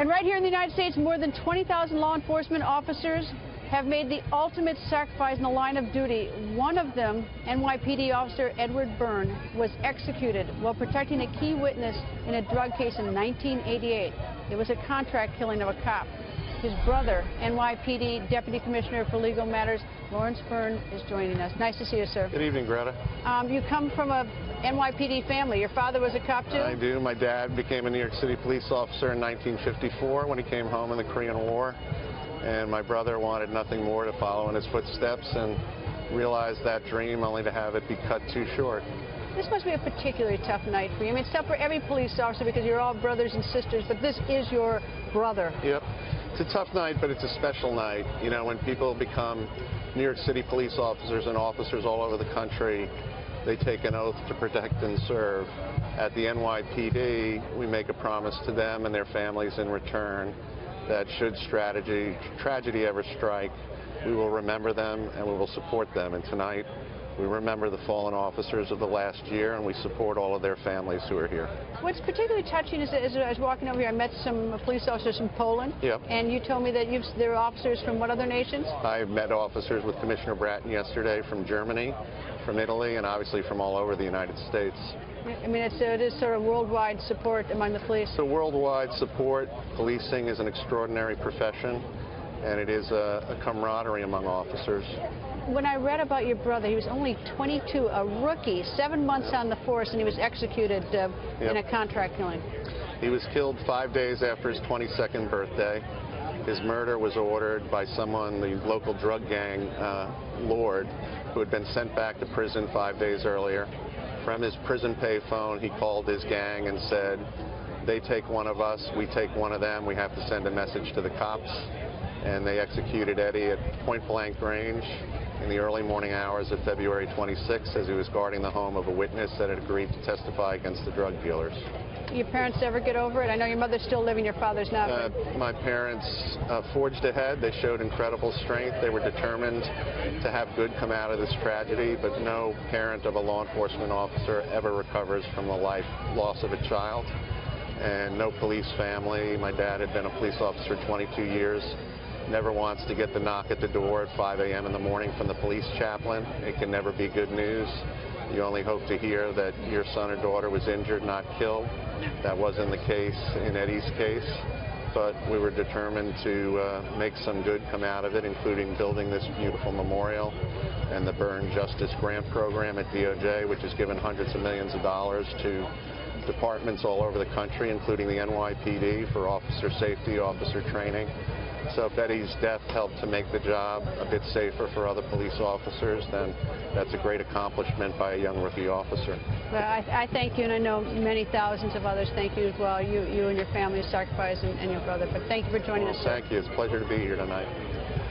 And right here in the United States, more than 20,000 law enforcement officers have made the ultimate sacrifice in the line of duty. One of them, NYPD officer Edward Byrne, was executed while protecting a key witness in a drug case in 1988. It was a contract killing of a cop. His brother, NYPD Deputy Commissioner for Legal Matters, Edward Byrne, is joining us. Nice to see you, sir. Good evening, Greta. You come from a NYPD family. Your father was a cop, too? I do. My dad became a New York City police officer in 1954 when he came home in the Korean War. And my brother wanted nothing more to follow in his footsteps and realized that dream only to have it be cut too short. This must be a particularly tough night for you. I mean, it's tough for every police officer because you're all brothers and sisters, but this is your brother. Yep. It's a tough night, but it's a special night. You know, when people become New York City police officers and officers all over the country, they take an oath to protect and serve. At the NYPD, we make a promise to them and their families in return that should tragedy ever strike, we will remember them and we will support them. And tonight, we remember the fallen officers of the last year, and we support all of their families who are here. What's particularly touching is as I was walking over here, I met some police officers from Poland. Yep. And you told me that there are officers from what other nations? I met officers with Commissioner Bratton yesterday from Germany, from Italy, and obviously from all over the United States. I mean, it is sort of worldwide support among the police. So worldwide support. Policing is an extraordinary profession, and it is a camaraderie among officers. When I read about your brother, he was only 22, a rookie, 7 months on the force, and he was executed in a contract killing. He was killed 5 days after his 22nd birthday. His murder was ordered by someone, the local drug gang lord, who had been sent back to prison 5 days earlier. From his prison payphone, he called his gang and said, "They take one of us, we take one of them, we have to send a message to the cops." And they executed Eddie at point-blank range in the early morning hours of February 26th as he was guarding the home of a witness that had agreed to testify against the drug dealers. Your parents ever get over it? I know your mother's still living, your father's not. My parents forged ahead. They showed incredible strength. They were determined to have good come out of this tragedy, but no parent of a law enforcement officer ever recovers from the life loss of a child. And no police family. My dad had been a police officer 22 years. Never wants to get the knock at the door at 5 a.m. in the morning from the police chaplain. It can never be good news. You only hope to hear that your son or daughter was injured, not killed. That wasn't the case in Eddie's case, but we were determined to make some good come out of it, including building this beautiful memorial and the Byrne Justice Grant Program at DOJ, which has given hundreds of millions of dollars to departments all over the country, including the NYPD, for officer safety, officer training. So if Eddie's death helped to make the job a bit safer for other police officers, then that's a great accomplishment by a young rookie officer. Well, I thank you, and I know many thousands of others thank you as well, you and your family's sacrifice and your brother. But thank you for joining us, sir. Thank you. It's a pleasure to be here tonight.